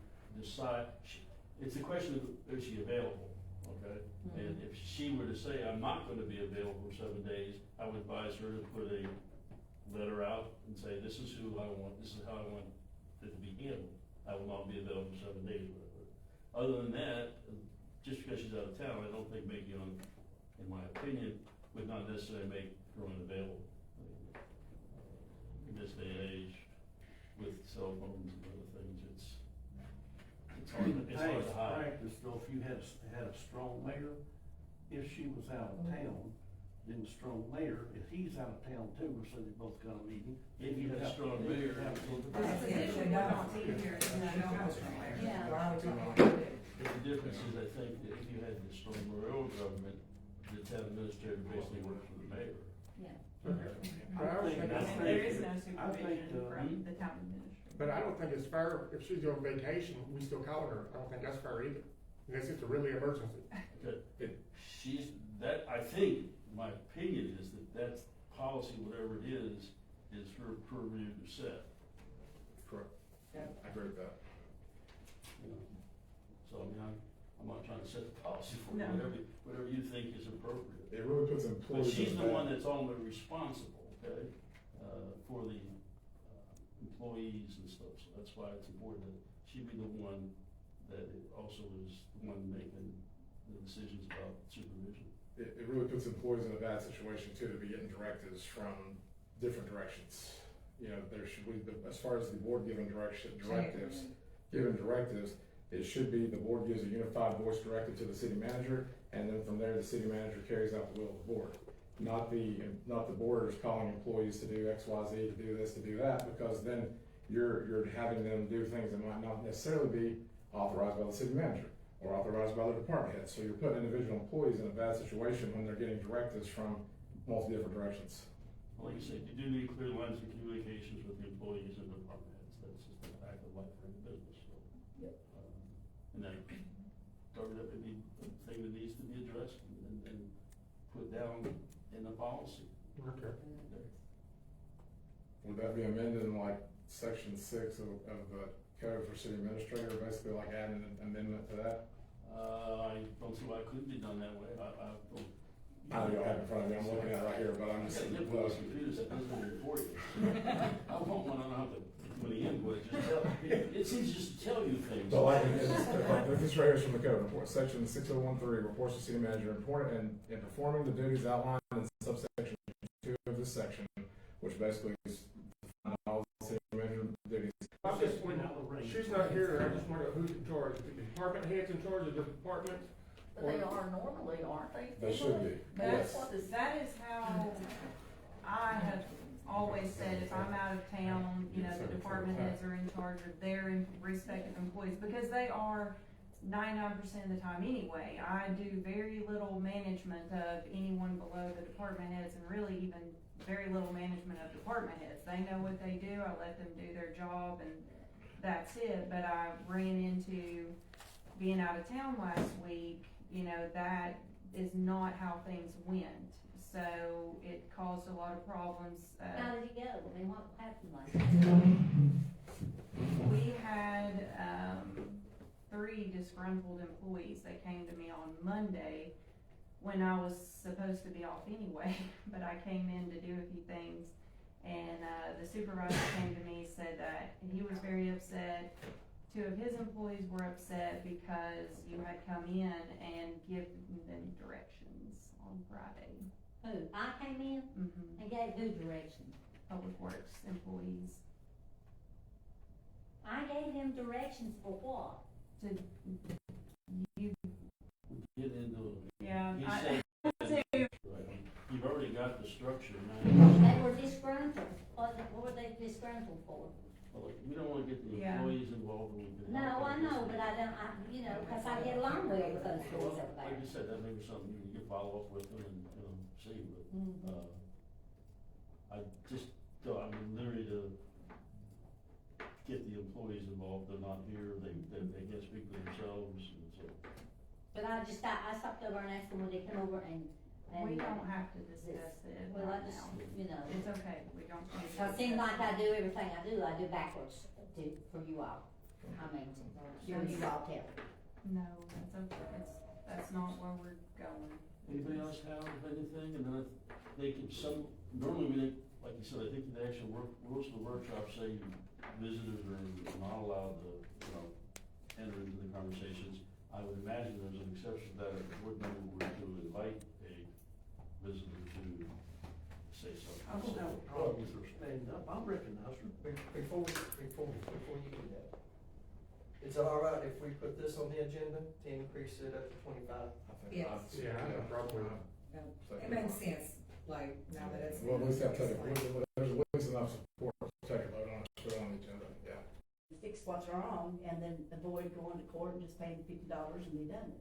decide, it's a question of, is she available, okay? And if she were to say, I'm not gonna be available for 7 days, I would advise her to put a letter out and say, this is who I want, this is how I want it to be handled. I will not be available for 7 days, or whatever. Other than that, just because she's out of town, I don't think making on, in my opinion, would not necessarily make her unavailable. In this day and age, with cell phones and other things, it's hard to hide. Practice though, if you had a strong mayor, if she was out of town, then the strong mayor, if he's out of town too, or so they both got a meeting. If you had a strong mayor, That's the issue, we don't see here, is that no house from there. Yeah. Why are we talking about it? but the difference is, I think, that if you had the strong mayoral government, the town administrator basically works for the mayor. Yeah. But I don't think And it's there fair. is no supervision from the town administrator. But I don't think it's fair, if she's on vacation, we still call her. I don't think that's fair either, unless it's a really emergency. She's, that, I think, my opinion is that that's policy, whatever it is her purview to set, Correct. Yeah. I agree with that. you know. So, I mean, I'm not trying to set the policy for you, No. whatever you think is appropriate. It really puts But employees she's in a the one bad. that's ultimately responsible, okay, for the employees and stuff, so that's why it's important that she be the one that also is the one making the decisions about supervision. It really puts employees in a bad situation too, to be getting directives from different directions. You know, there should be, as far as the board giving directives, it should be the board gives a unified voice directive to the city manager, and then from there, the city manager carries out the will of the board. Not the boarders calling employees to do X, Y, Z, to do this, to do that, because then you're having them do things that might not necessarily be authorized by the city manager or authorized by the department head. So you're putting individual employees in a bad situation when they're getting directives from multiple different directions. Like you said, you do need clear lines of communications with the employees and department heads, that's just the fact of life in the business, so. Yep. And then, covered up, maybe a thing that needs to be addressed and put down in the policy. Okay. Would that be amended in like section 6 of the code for city administrator, basically like adding an amendment to that? I don't see why it couldn't be done that way, I don't. I know you don't have it in front of me, I'm looking at it right here, but I'm I just. got a different computer that does it for you. I want one, I don't have to do any input, just tell, it seems just to tell you things. So like, this right here is from the code, report, section 6013, reports to city manager, important in performing the duties outlined in subsection 2 of this section, which basically is all the city manager duties. I just wonder, she's not here, I just wonder who's in charge, the department head's in charge of the department? But they are normally, aren't they? They should be, That's, yes. that is how I have always said, if I'm out of town, you know, the department heads are in charge of their respective employees, because they are 99% of the time anyway. I do very little management of anyone below the department heads, and really even very little management of department heads. They know what they do, I let them do their job, and that's it. But I ran into being out of town last week, you know, that is not how things went. So it caused a lot of problems. How did it go? I mean, what happened last night? We had 3 disgruntled employees. They came to me on Monday when I was supposed to be off anyway, but I came in to do a few things, and the supervisor came to me, said that he was very upset. 2 of his employees were upset because you had come in and given them directions on Friday. Who? I came in and gave who directions? Public Works employees. I gave him directions for what? To, you, Get into, yeah, he I, said, you've already got the structure now. They were disgruntled. What were they disgruntled for? Well, we don't wanna get the Yeah. employees involved when we can No, help I them. know, but I don't, you know, cause I get along well with those Well, boys over there. like you said, that may be something you can follow up with them and, see, but, Mhm. I just, I mean, literally to get the employees involved, they're not here, they can't speak for themselves, and so. But I stopped over and asked them when they come over and. we don't have to discuss it Well, I right just, now. you know, It's okay, we don't. need to it seems discuss like I it. do everything I do backwards for you all. I mean, sure you all tell. No, that's okay, that's not where we're going. Anybody else have anything, and then they could normally we, like you said, I think the actual rules of the workshop say visitors are not allowed to, enter into the conversations. I would imagine there's an exception to that if the board member were to invite a visitor to say something. I don't have a problem with her standing up, I'll recognize her before you do that. Is it all right if we put this on the agenda to increase it up to 25? I think Yes. Yeah, I have a problem with It makes sense, like, now that it's. Well, at least I'll take it, there's at least enough support to take a vote on it, put it on the agenda, yeah. Fix what's wrong and then avoid going to court and just paying $50 and be done.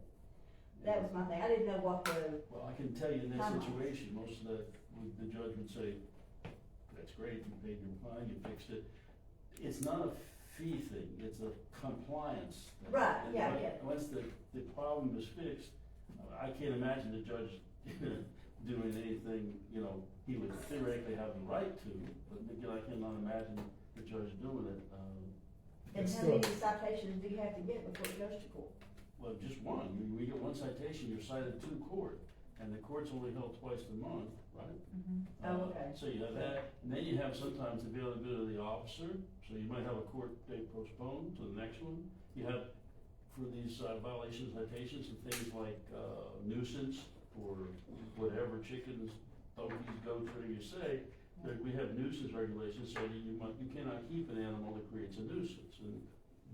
That was my thing. I didn't know what the, Well, I can tell you in that Timeline. situation, most of the judge would say, that's great, you paid your fine, you fixed it. It's not a fee thing, it's a compliance thing. Right, And yeah, once- yeah. Once the problem is fixed, I can't imagine the judge doing anything, he would theoretically have the right to, but again, I cannot imagine the judge doing it. and It's how still- many citations do you have to get before it goes to court? Well, just one, we get one citation, you're cited to court, and the court's only held twice a month, right? Oh, okay. So you have that, and then you have sometimes the availability of the officer, so you might have a court date postponed to the next one. You have, for these violations, citations, and things like nuisance, or whatever, chickens, donkeys, goats, whatever you say, we have nuisance regulations, so that you cannot keep an animal that creates a nuisance, and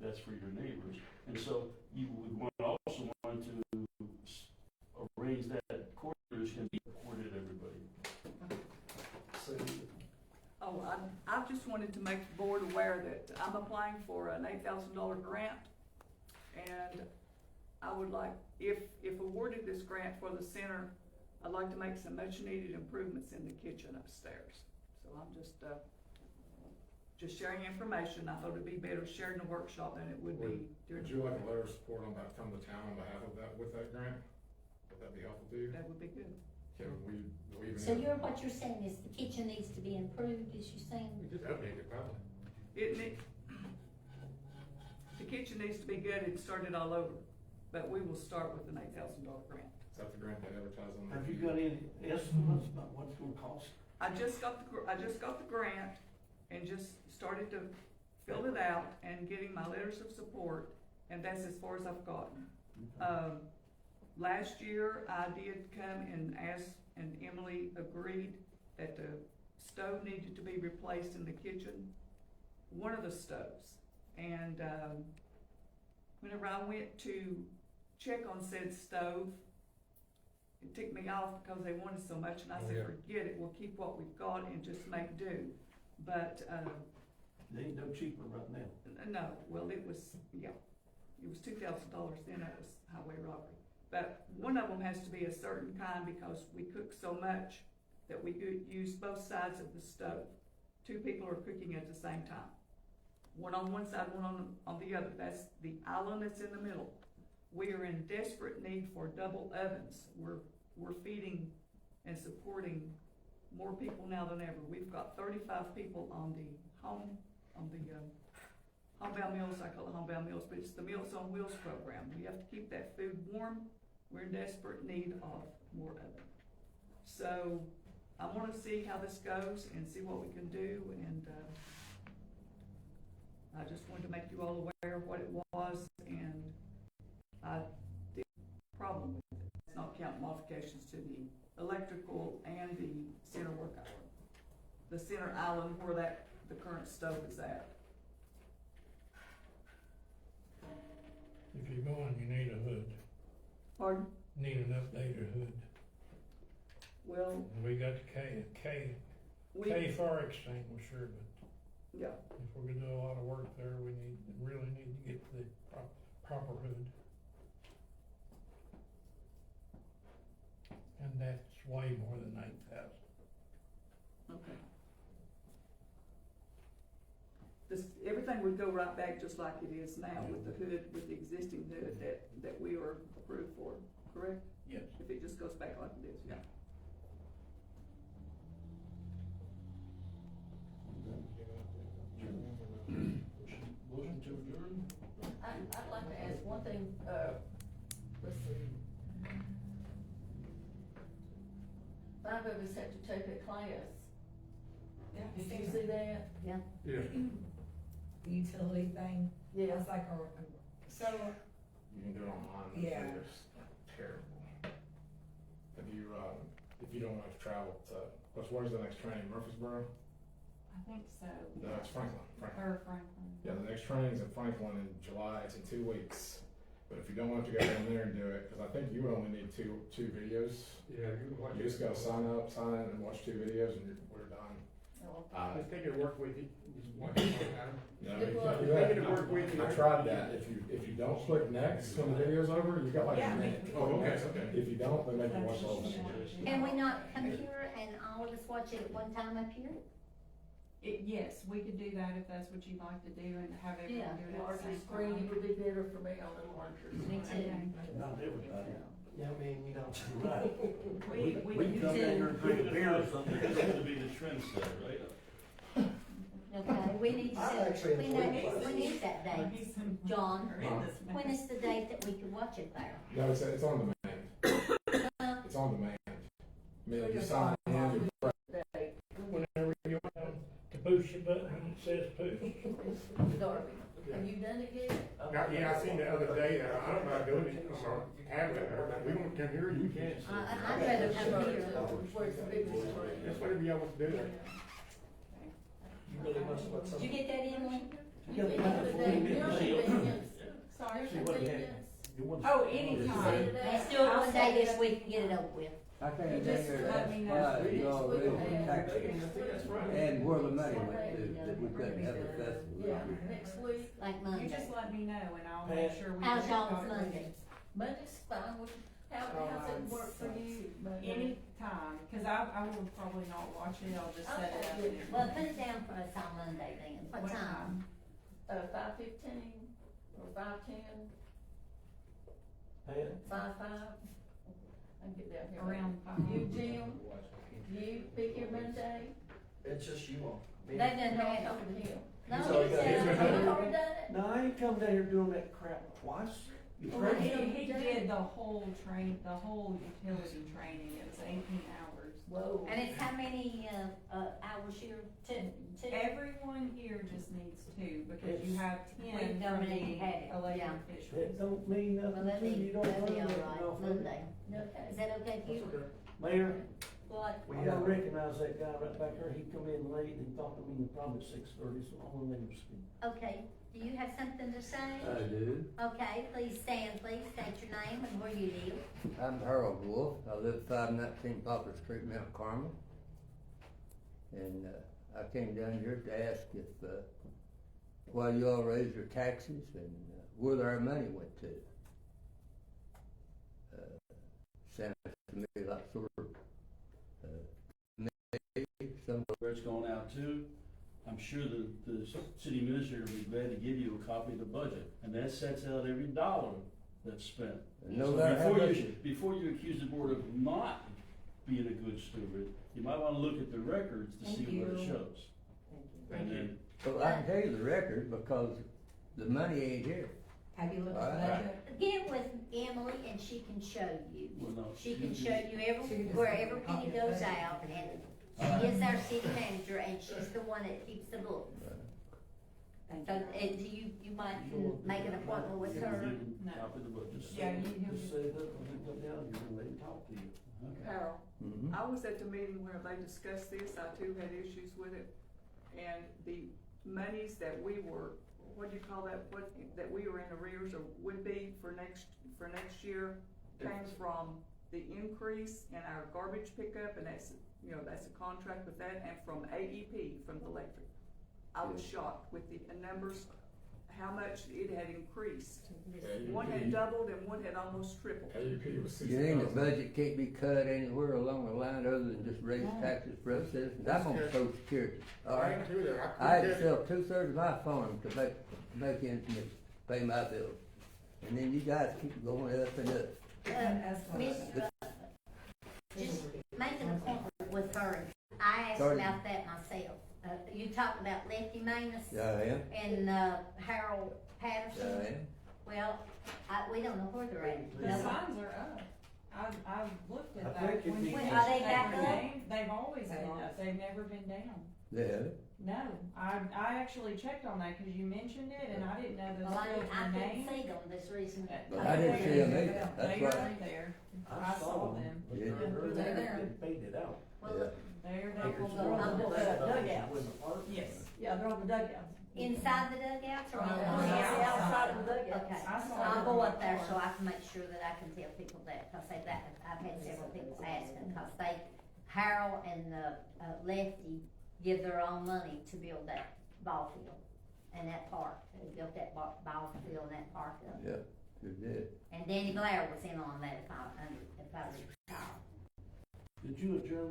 that's for your neighbors. And so you would also want to arrange that court orders can be reported to everybody. So, Oh, I just wanted to make the board aware that I'm applying for an $8,000 grant. And I would like, if awarded this grant for the center, I'd like to make some much needed improvements in the kitchen upstairs. So I'm just sharing information. I thought it'd be better shared in a workshop than it would be during. Would you like a letter of support on that from the town on behalf of that, with that grant? Would that be helpful to you? That would be good. Can we even? So what you're saying is the kitchen needs to be improved, is you saying? We just update it probably. The kitchen needs to be good and started all over, but we will start with an $8,000 grant. Is that the grant they advertise on? Have you got any estimates about what it's gonna cost? I just got the grant and just started to fill it out and getting my letters of support, and that's as far as I've gotten. Last year, I did come and ask, and Emily agreed that the stove needed to be replaced in the kitchen, one of the stoves. And, whenever I went to check on said stove, it ticked me off because they wanted so much, and I said, Yeah. forget it, we'll keep what we've got and just make do. But, They ain't no cheaper right now. no, well, it was $2,000 then, that was highway robbery. But one of them has to be a certain kind because we cook so much that we could use both sides of the stove. Two people are cooking at the same time. One on one side, one on the other. That's the island that's in the middle. We are in desperate need for double ovens. We're feeding and supporting more people now than ever. We've got 35 people on the homebound meals. I call it homebound meals, but it's the Meals on Wheels program. We have to keep that food warm. We're in desperate need of more of it. So I want to see how this goes and see what we can do, and I just wanted to make you all aware of what it was, and I did have a problem with it. It's not count modifications to the electrical and the center work island. The center island where the current stove is at. If you're going, you need a hood, Pardon? need an updated hood. Well, We got the K fire extinguisher, but yeah, if we're gonna do a lot of work there, we really need to get the proper hood. And that's way more than 8,000. okay. Everything would go right back just like it is now with the hood, with the existing hood that we are approved for, correct? Yes. If it just goes back like it is, yeah. Motion to adjourn? I'd like to ask one thing, let's see. 5 of us have to take a class. Did you see that? Yeah. Utility thing, Yeah. it's like So, You can do it online, Yeah. it's terrible. If you don't like to travel to, where's the next training, Murfreesboro? I think so. No, it's Franklin. Or Franklin. Yeah, the next training's in Franklin in July, it's in 2 weeks. But if you don't want to go down there and do it, cause I think you only need two videos. Yeah, you can watch You it. just gotta sign in and watch 2 videos and we're done. oh, Just take it to work with you, just watch it one time. No, Good you luck. can't do Take it that. to work with you. I tried that, if you don't click next when the video's over, you got like a minute. Oh, okay, okay. If you don't, they make you watch the whole thing. Can we not come here and all of us watch it at one time up here? Yes, we could do that if that's what you'd like to do and have Yeah, everyone do it at the larger same screen, time. it would be better for me on a larger Me screen. too. Not everybody. Yeah, I mean, you know. Right. We can come in here and drink a beer or something. It's going to be the trendsetter, right? Okay, we need I to, actually we enjoy need, classes. we need that date. John, when is the date that we can watch it there? No, it's on demand. It's on demand. I mean, if you sign in, you Whenever you want to push the button, it says push. Darby, have you done it yet? Now, yeah, I seen the other day, I don't mind doing it on our tablet, but we won't come here, you can. I'd rather come here. Where's the big screen? That's whatever y'all want to do. You really must want Did something. you get that in, Lee? You can have the day, your convenience. Sorry, See what you had. Convenience. You want- Oh, anytime. Let's do it one day this week and get it over with. I You can't just think let me of know. why you all raised the Yeah. taxes That's right. and where the money went to, that we couldn't have a festival. Yeah, next week, Like You Monday. just let me know and I'll make sure we. How's get y'all's copies. Monday? Monday's fine, how's it work for you? Monday? Anytime, cause I will probably not watch it, I'll just set it up. Okay, and- Well, put it down for us on Monday then. What time? 5:15 or 5:10, Pat? 5:05? I can get down here. Around 5. You, Jim, you be here Monday? It's just you all. Me. That doesn't No, I'm matter. talking to him. No, He's he already got said, his- Have you already done it? No, I ain't come down here doing that crap twice. You Well, crazy? He did the whole utility training, it was 18 hours. Whoa. and it's how many, hours here? Two? Everyone here just needs 2, because you It's- have 10 We from nominated the it, elected yeah. officials. That don't mean Well, nothing that'd to you, be, you don't that'd learn be all nothing right, off of it. Monday. Okay. Is that okay with you? Mayor, What? I don't recognize that guy right back there, he come in late and talked to me probably at 6:30, so I'm gonna let him speak. Okay, do you have something to say? I do. Okay, please stand, please, state your name and where you live. I'm Harold Wolf. I live 519 Poplar Street, Mount Carmel. And, I came down here to ask if, why you all raised your taxes and where our money went to. Sounds to me like sort of, maybe some, Where it's going out to, I'm sure the city administrator will be glad to give you a copy of the budget, and that sets out every dollar that's spent. no So matter how much. before you accuse the board of not being a good steward, you might wanna look at the records to Thank see what it you. shows. And then, Well, I can tell you the record because the money ain't here. Have you looked All at the right. budget? Get with Emily and she can show you. well, no. She can show you where every penny goes out, and she is our city manager, and she's the one that keeps the books. Thank So, you. do you might make an appointment with Give her? him No. a copy of the budget. Yeah, Just say that when they come down here and let him talk to you. Okay. Harold, Mhm. I was at the meeting where they discussed this, I too had issues with it, and the monies that we were, what do you call that, that we were in arrears or would be for next year came from the increase in our garbage pickup, and that's, that's a contract with that, and from AEP, from the electric. I was shocked with the numbers, how much it had increased. One had doubled and one had almost tripled. AUP was You think the $60,000. budget can't be cut anywhere along the line other than just raise taxes for us citizens? I'm on social security, all right? I had to sell 2/3 of my farm to make ends meet, pay my bills. And then you guys keep going up and up. Miss, just make an appointment with her. I asked Sorry. about that myself. You talked about Lefty Manus Yeah, I am. and, Harold Yeah, I Patterson. am. Well, we don't know where they're at. The No. signs are up. I've looked at I that. think it'd When be- you When- mentioned are they that back their up? name, they've always been up, they've never been down. They have it. No, I actually checked on that, cause you mentioned it, and I didn't know those Well, I schools couldn't were named. see them this recent. But I didn't see them either. That's They right. are there. I saw them. But Yeah. they're They're getting faded out. Well, Yeah. They're I'm there. gonna go- I'm gonna go dugouts. When the park. Yes. Yeah, they're on the dugouts. inside the dugouts or on the On On the outside. outside of the dugouts. Okay, I saw I'll it go on up the there car. so I can make sure that I can tell people that, cause I've had several people asking, cause Harold and, Lefty give their own money to build that ball field and that park. They built that ball field and that park up. Yeah, sure did. And Danny Blair was in on that if I recall. Did you adjourn?